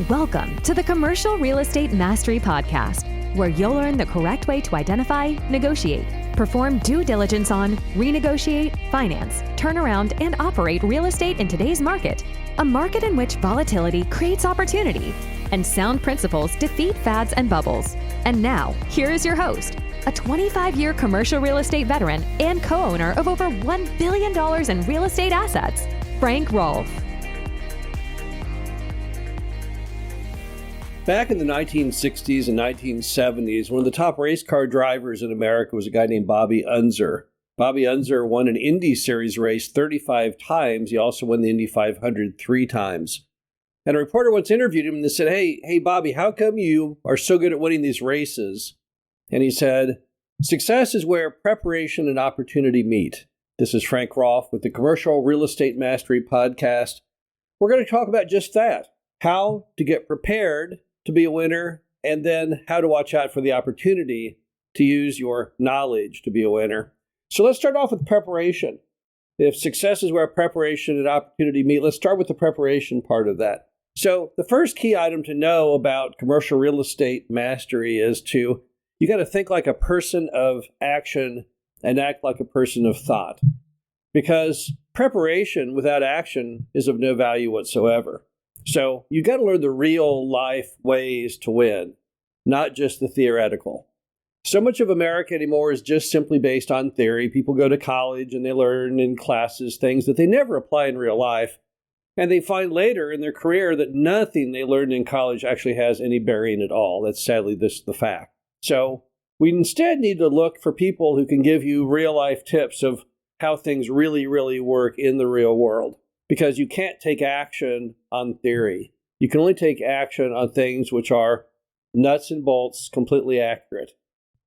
Welcome to the Commercial Real Estate Mastery Podcast, where you'll learn the correct way to identify, negotiate, perform due diligence on, renegotiate, finance, turn around, and operate real estate in today's market, a market in which volatility creates opportunity and sound principles defeat fads and bubbles. And now, here is your host, a 25-year commercial real estate veteran and co-owner of over $1 billion in real estate assets, Frank Rolfe. Back in the 1960s and 1970s, one of the top race car drivers in America was a guy named Bobby Unser. Bobby Unser won an Indy Series race 35 times. He also won the Indy 500 3 times. And a reporter once interviewed him and they said, Hey, Bobby, how come you are so good at winning these races? And he said, success is where preparation and opportunity meet. This is Frank Rolfe with the Commercial Real Estate Mastery Podcast. We're going to talk about just that, how to get prepared to be a winner, and then how to watch out for the opportunity to use your knowledge to be a winner. So let's start off with preparation. If success is where preparation and opportunity meet, let's start with the preparation part of that. So the first key item to know about commercial real estate mastery is you got to think like a person of action and act like a person of thought. Because preparation without action is of no value whatsoever. So you got to learn the real life ways to win, not just the theoretical. So much of America anymore is just simply based on theory. People go to college and they learn in classes things that they never apply in real life. And they find later in their career that nothing they learned in college actually has any bearing at all. That's sadly the fact. So we instead need to look for people who can give you real life tips of how things really, really work in the real world. Because you can't take action on theory. You can only take action on things which are nuts and bolts, completely accurate.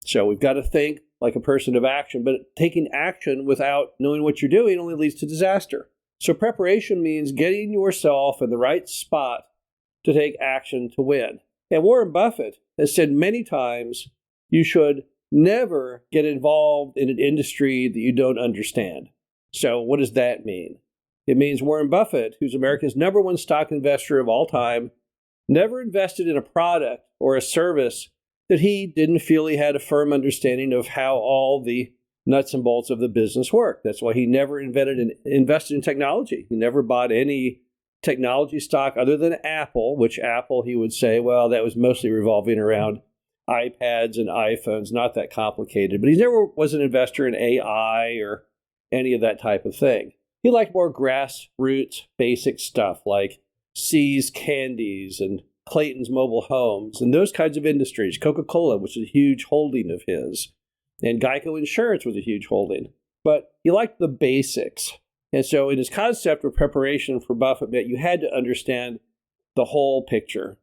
So we've got to think like a person of action, but taking action without knowing what you're doing only leads to disaster. So preparation means getting yourself in the right spot to take action to win. And Warren Buffett has said many times, you should never get involved in an industry that you don't understand. So what does that mean? It means Warren Buffett, who's America's number one stock investor of all time, never invested in a product or a service that he didn't feel he had a firm understanding of how all the nuts and bolts of the business work. That's why he never invested in technology. He never bought any technology stock other than Apple, which Apple, he would say, well, that was mostly revolving around iPads and iPhones, not that complicated. But he never was an investor in AI or any of that type of thing. He liked more grassroots, basic stuff like See's Candies and Clayton's Mobile Homes and those kinds of industries. Coca-Cola, which is a huge holding of his, and Geico Insurance was a huge holding. But he liked the basics. And so in his concept of preparation for Buffett, you had to understand the whole picture,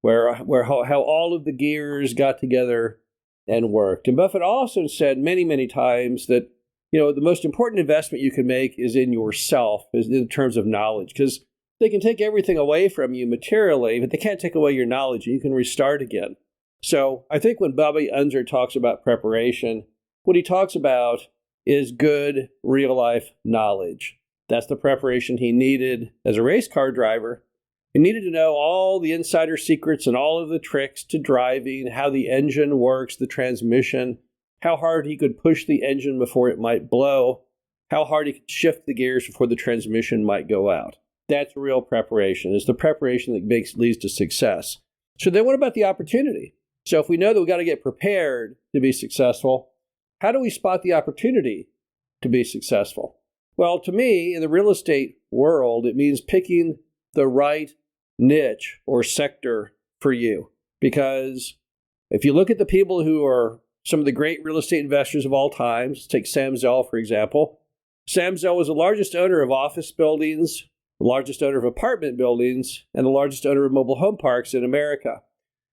how all of the gears got together and worked. And Buffett also said many, many times that the most important investment you can make is in yourself, is in terms of knowledge, because they can take everything away from you materially, but they can't take away your knowledge, and you can restart again. So I think when Bobby Unser talks about preparation, what he talks about is good real-life knowledge. That's the preparation he needed as a race car driver. He needed to know all the insider secrets and all of the tricks to driving, how the engine works, the transmission, how hard he could push the engine before it might blow, how hard he could shift the gears before the transmission might go out. That's real preparation. It's the preparation that leads to success. So then what about the opportunity? So if we know that we've got to get prepared to be successful, how do we spot the opportunity to be successful? Well, to me, in the real estate world, it means picking the right niche or sector for you. Because if you look at the people who are some of the great real estate investors of all time, let's take Sam Zell, for example. Sam Zell was the largest owner of office buildings, the largest owner of apartment buildings, and the largest owner of mobile home parks in America.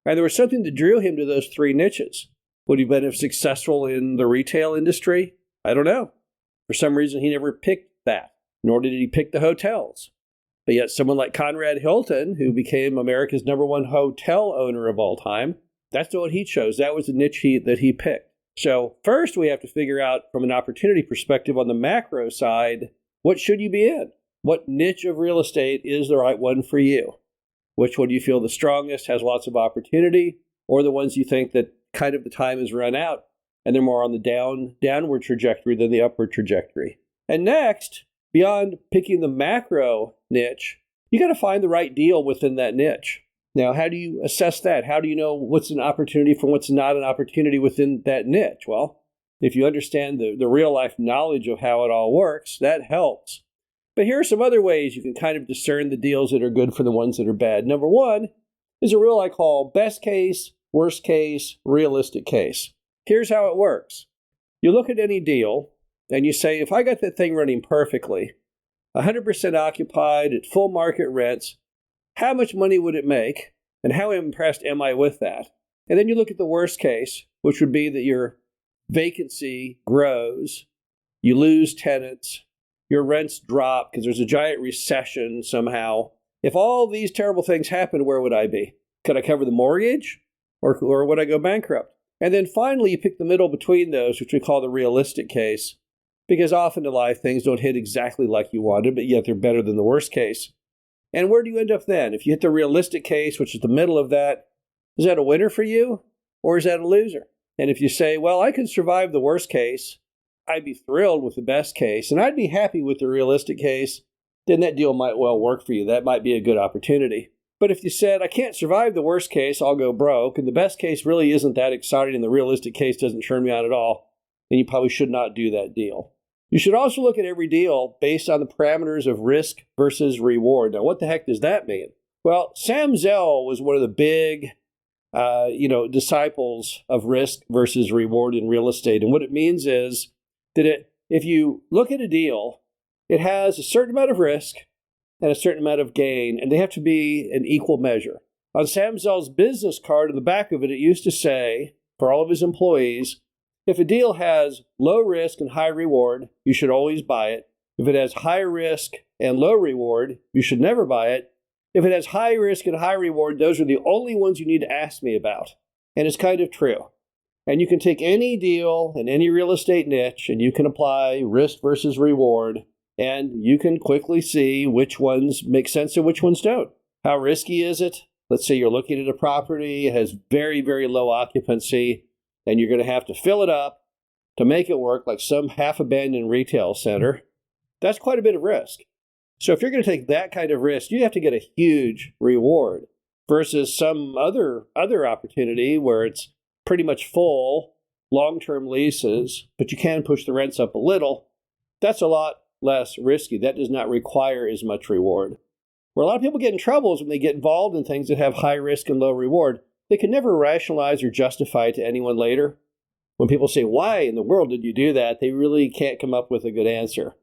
And there was something that drew him to those three niches. Would he have been successful in the retail industry? I don't know. For some reason, he never picked that, nor did he pick the hotels. But yet someone like Conrad Hilton, who became America's number one hotel owner of all time, that's what he chose. That was the niche that he picked. So first, we have to figure out from an opportunity perspective on the macro side, what should you be in? What niche of real estate is the right one for you? Which one do you feel the strongest, has lots of opportunity, or the ones you think that kind of the time has run out and they're more on the downward trajectory than the upward trajectory? And next, beyond picking the macro niche, you got to find the right deal within that niche. Now, how do you assess that? How do you know what's an opportunity from what's not an opportunity within that niche? Well, if you understand the real life knowledge of how it all works, that helps. But here are some other ways you can kind of discern the deals that are good for the ones that are bad. Number one is a rule I call best case, worst case, realistic case. Here's how it works. You look at any deal and you say, if I got that thing running perfectly, 100% occupied at full market rents, how much money would it make? And how impressed am I with that? And then you look at the worst case, which would be that your vacancy grows, you lose tenants, your rents drop because there's a giant recession somehow. If all these terrible things happen, where would I be? Could I cover the mortgage or would I go bankrupt? And then finally, you pick the middle between those, which we call the realistic case, because often in life, things don't hit exactly like you wanted, but yet they're better than the worst case. And where do you end up then? If you hit the realistic case, which is the middle of that, is that a winner for you or is that a loser? And if you say, well, I could survive the worst case, I'd be thrilled with the best case, and I'd be happy with the realistic case, then that deal might well work for you. That might be a good opportunity. But if you said, I can't survive the worst case, I'll go broke, and the best case really isn't that exciting, and the realistic case doesn't turn me on at all, then you probably should not do that deal. You should also look at every deal based on the parameters of risk versus reward. Now, what the heck does that mean? Well, Sam Zell was one of the big disciples of risk versus reward in real estate. And what it means is that if you look at a deal, it has a certain amount of risk and a certain amount of gain, and they have to be an equal measure. On Sam Zell's business card, in the back of it, it used to say, for all of his employees, if a deal has low risk and high reward, you should always buy it. If it has high risk and low reward, you should never buy it. If it has high risk and high reward, those are the only ones you need to ask me about. And it's kind of true. And you can take any deal in any real estate niche and you can apply risk versus reward, and you can quickly see which ones make sense and which ones don't. How risky is it? Let's say you're looking at a property, it has very, very low occupancy, and you're going to have to fill it up to make it work, like some half-abandoned retail center. That's quite a bit of risk. So if you're going to take that kind of risk, you have to get a huge reward versus some other opportunity where it's pretty much full, long-term leases, but you can push the rents up a little. That's a lot less risky. That does not require as much reward. Where a lot of people get in trouble is when they get involved in things that have high risk and low reward. They can never rationalize or justify it to anyone later. When people say, why in the world did you do that? They really can't come up with a good answer.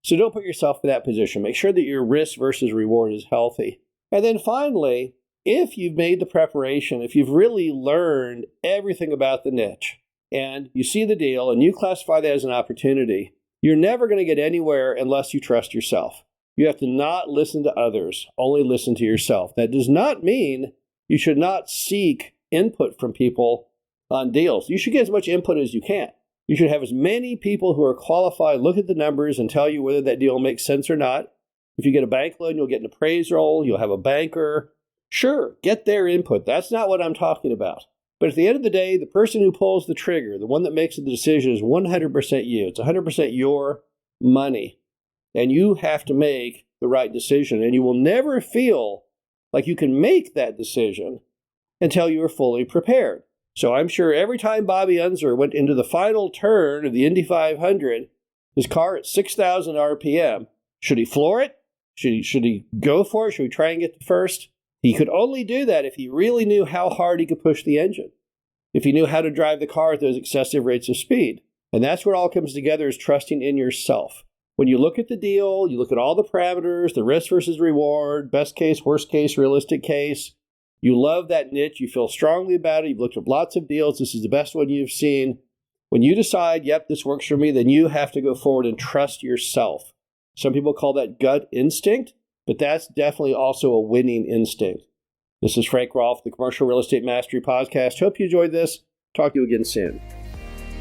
So don't put yourself in that position. Make sure that your risk versus reward is healthy. And then finally, if you've made the preparation, if you've really learned everything about the niche, and you see the deal and you classify that as an opportunity, you're never going to get anywhere unless you trust yourself. You have to not listen to others, only listen to yourself. That does not mean you should not seek input from people on deals. You should get as much input as you can. You should have as many people who are qualified look at the numbers and tell you whether that deal makes sense or not. If you get a bank loan, you'll get an appraisal, you'll have a banker. Sure, get their input. That's not what I'm talking about. But at the end of the day, the person who pulls the trigger, the one that makes the decision, is 100% you. It's 100% your money. And you have to make the right decision. And you will never feel like you can make that decision until you are fully prepared. So I'm sure every time Bobby Unser went into the final turn of the Indy 500, his car at 6,000 RPM, should he floor it? Should he go for it? Should he try and get to first? He could only do that if he really knew how hard he could push the engine, if he knew how to drive the car at those excessive rates of speed. And that's where it all comes together, is trusting in yourself. When you look at the deal, you look at all the parameters, the risk versus reward, best case, worst case, realistic case. You love that niche. You feel strongly about it. You've looked at lots of deals. This is the best one you've seen. When you decide, yep, this works for me, then you have to go forward and trust yourself. Some people call that gut instinct, but that's definitely also a winning instinct. This is Frank Rolfe, the Commercial Real Estate Mastery Podcast. Hope you enjoyed this. Talk to you again soon.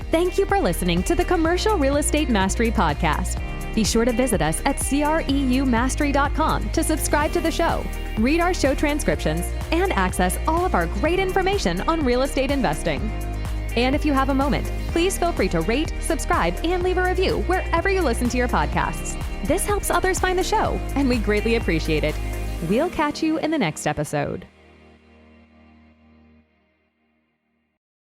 Thank you for listening to the Commercial Real Estate Mastery Podcast. Be sure to visit us at creumastery.com to subscribe to the show, read our show transcriptions, and access all of our great information on real estate investing. And if you have a moment, please feel free to rate, subscribe, and leave a review wherever you listen to your podcasts. This helps others find the show, and we greatly appreciate it. We'll catch you in the next episode.